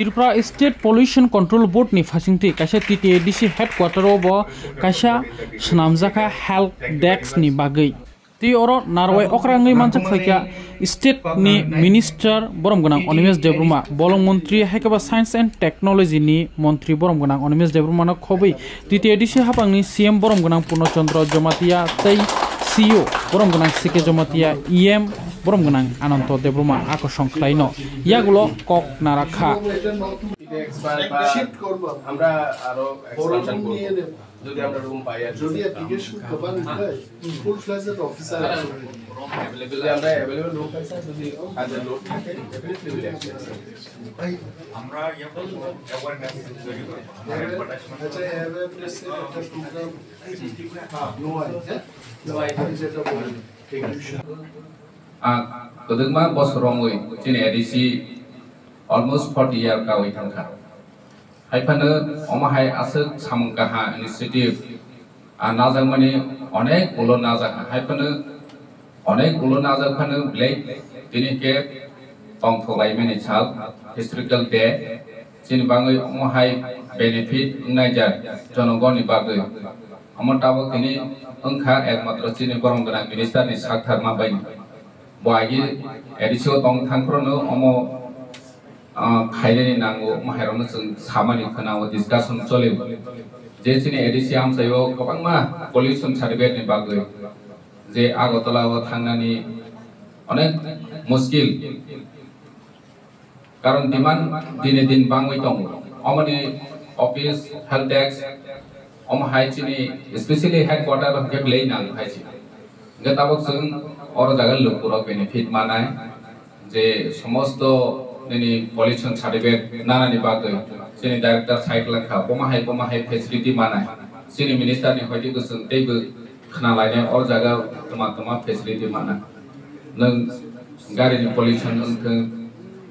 Tripura state pollution control board नि फासिंगति कायसा TTADC headquarter बो कायसा सनामजाखा help desk नि बागै ती अरो नारवाय अक्रांगै मानसक फैका स्टेट नि मिनिस्टर बरमगोनां अनिमेश देब्रुमा बलं मंत्री हायकाबा साइंस एंड टेक्नोलॉजी नि मंत्री बरमगोनां अनिमेश देब्रुमानो खबै टीटीएडीसी हापांनि सीएम बरमगोनां पूर्णचंद्र जमातिया तै सीईओ बरमगोनां सीके जमातिया ईएम बरमगोनां अनंत देब्रुमा आकर्षण खालायनो यागुलो कक नाराखा আমরা আরো এক্সপানশন করব যদি আমরা রুম পাই আর যদি অ্যাপ্লিকেশন কভার হয় ফুল ফ্লেজড অফিসার আছে যদি আমরা अवेलेबल রুম পাই স্যার যদি কাজের লোড থাকে ডেফিনেটলি উইল অ্যাক্সেস আমরা ইয়াবল অ্যাওয়ারনেস তৈরি করি আচ্ছা অ্যাওয়ারনেস এর একটা প্রোগ্রাম নো আই যেটা বলি Kedengma bos rongoi cini edisi almost 40 year kawai tangka. Hai pana omahai asal samungkaha initiative nazar mani onek ulo nazar. Hai pana onek ulo nazar pana black ini ke tongtholai mani chal historical day cini bangai omahai benefit najar jonogoni bagai. Amon tabok ini engkha ekmatro cini boronggonan minister ni sakthar mabai. Bagi edisi tong tangkrono omo khaileni nango mahairano जों samani khanawo discussion chole je chini edisi amsayo kobangma pollution certificate ni bagoi je agotala o thangnani onek muskil karon demand dine din bangoi tong omani office help desk om hai chini especially headquarter of keblei nang hai chi getabok जों और जगह लोगों benefit मानाय जे समस्त नेनी pollution certificate नाना नि बागै jenny director cycle खा पमाहाय facility मानाय जेनि मिनिस्टर नि होयति गोसों दैबो खना लायनाय और जगह तमा फेसिलिटी माना नों गारिनि पॉल्यूशन ओंथों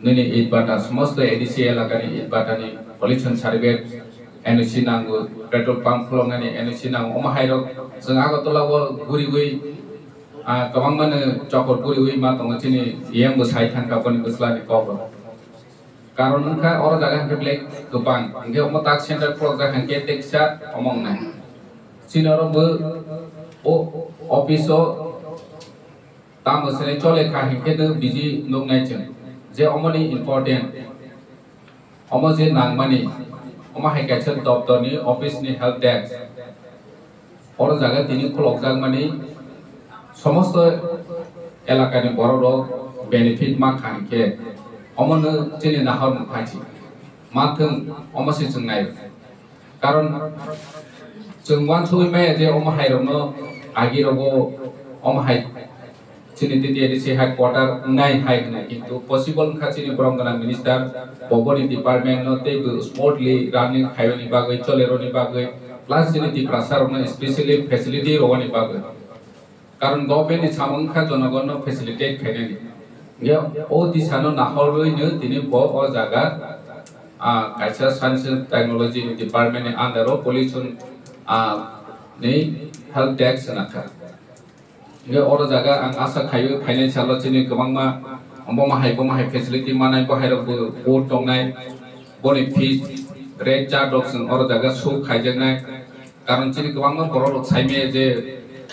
नेनि इटबाटा समस्त एडीसी एलाकानि इटबाटानि पॉल्यूशन सर्टिफिकेट एनओसी नांगौ पेट्रोल पंप खुलंनानि एनओसी नांगौ अमाहायरो जों आगतलाव गुरिबै kabang mana cokor puri ui matong cini yang besai tangka pun beslah di kau karon engkau orang jaga ke black kepang engkau otak center program engkau teksa omong nai cini orang ber office tamu sini cole kah engkau tu busy nuk nai ceng je omoni important omong je nang mani omah hai kacang doktor ni office ni help desk orang jaga tini kolok jag mani समस्त एलाकानि बर'राव benefit मा खानके अमनो jenny Nahar मुखाथि माथों अमसे जों नाय कारण जों वान सयमाय जे अमहायरनो आगिरबो अमहाय जेनि टीटीएडीसी हेडक्वार्टर नाय हाय होनाय किन्तु पसिबल खाचिनि बरंगना मिनिस्टर बबनि डिपार्टमेंट नो तेबो स्मूथली रानिंग हायवेनि बागै चलेरोनि बागै प्लस जेनि टिप्रासारनो स्पेशली फेसिलिटी रोनि बागै कारण गवर्नमेंट नि सामंखा जनगण फेसिलिटेट खायनानि ये ओ दिसानो नाहरैनो दिनै ब अ जागा कायसा साइंस एंड टेक्नोलॉजी नि डिपार्टमेंट नि अंडर पॉल्यूशन नि हेल्प डेस्क नाखा ये और जागा आं आशा खायो फाइनेंशियल चिनि गोबांमा अममाहाय फेसिलिटी मानाय बहायरो बोर्ड दंनाय बनि फीस रेट चार्ज ऑप्शन और जागा सु खायजनाय कारण चिनि गोबांमा बर' साइमे जे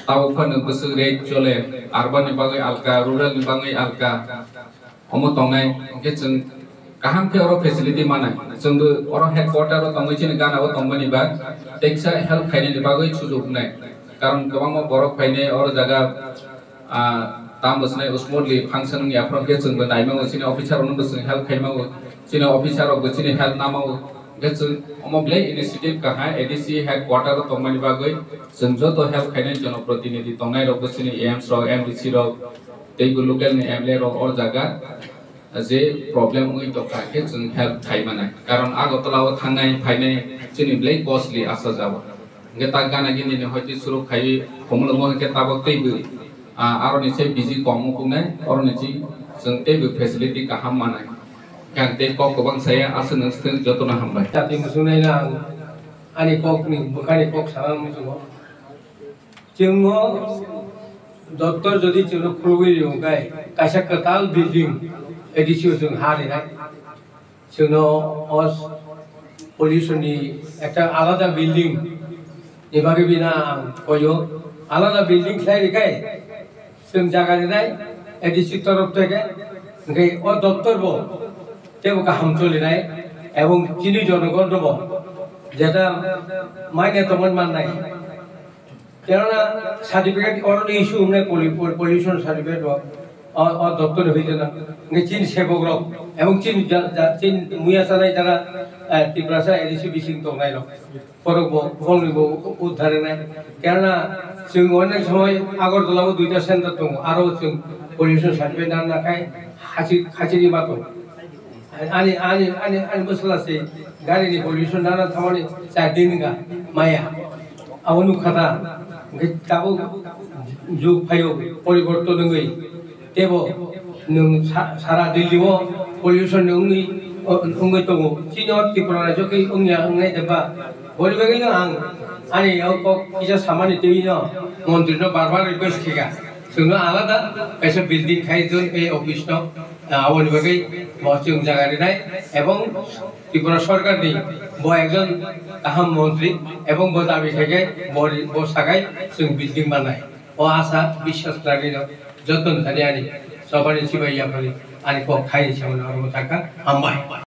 ताऊ फन बस रेट चले अर्बन बागै अलका रूरल बागै अलका अमो तंनाय के जों गाहाम के और फेसिलिटी मानाय जोंबो और हेडक्वार्टर तंगै चिनि गानाबो तंबनि बा टेक्सा हेल्प फाइनेंस बागै सुजुगनाय कारण गोबां बरफ फाइने और जागा ताम बसनाय स्मूथली फांक्शन नि आफ्रम के जोंबो नायमो चिनि ऑफिसर उन बस help खायमाव Chini officer of Chini help नामाव गेस अमब्ले इनिशिएटिव कहा एडीसी हेडक्वार्टर तंगनि बागै जों जतो हेल्प खायनाय जनप्रतिनिधि तंनाय र बसिनि एम्स र एमडीसी र दैबो लोकल नि एमएलए र और जागा जे प्रॉब्लम उइ तो खाके जों हेल्प खायमानाय कारण आगतलाव थांनाय फायनाय चिनि ब्लेक कॉस्टली आसा जाबो गेता गाना गिनि हयति सुरु खाय हमलमो के ताबक दैबो आरो निसे बिजि कमु कुनाय और निसि जों दैबो फेसिलिटी गाहाम मानाय kan te kok kobang saya asen nsten jotona hambai tapi musunai na ani kok ni bukani kok salam musuno jengo doktor jodi chiro khulwi yogai kaisa katal building edisio jeng hare na जोंनो अस पल्यूशननि একটা আলাদা building এবারে বিনা কয়ো আলাদা building খাইরিকাই जों জায়গায় ADC তরফ থেকে ও দপ্তর বো তেও কাম চলিনাই এবং চিনি জনগণ দব যেটা মাইনে তমন মান নাই কেননা সার্টিফিকেট অরনি ইস্যু নাই পলিউশন সার্টিফিকেট ও দপ্তর হইতে না চীন সেবক রক এবং চীন মুয়া চালাই যারা ত্রিপুরা এডিসি বিসিং দংনাই রক পরব বলনিব উদ্ধারে নাই কেননা जों অনেক সময় আগরতলাও দুইটা সেন্টার দং আরো जों পলিউশন সার্টিফিকেট না নাখাই খাচিরি মাতো আনি বসলাসে গাড়িনি পলিউশন না থামানি 4 দিন গা মায়া আউনু খাতা তাবো যুগ ফাইও পরিবর্তন হই তেব নং সারা দিল্লিও পলিউশন নংনি অঙ্গই দङ চিনো ত্রিপুরা রাজ্যকে অঙ্গিয়া অঙ্গাই দেবা বলিবেগै आं आनि को किसा सामानि तेइनो मन्त्रिनो बारबार रिक्वेस्ट खिगा जोंनो आलादा कायसा बिल्डिं खाइ जों ए अफिस न आवनि बागै जों जागारिनाय এবং ত্রিপুরা সরকারनि ब एकजन गाहाम मन्त्रि এবং ब दाबि खायगे ब सागाय जों बिल्डिं बानाय ও आशा বিশ্বাস लागिनो যতन थानि आनि सबानि सिबाइयाफोरनि आनि को खाइ सामना थाका हामबाय।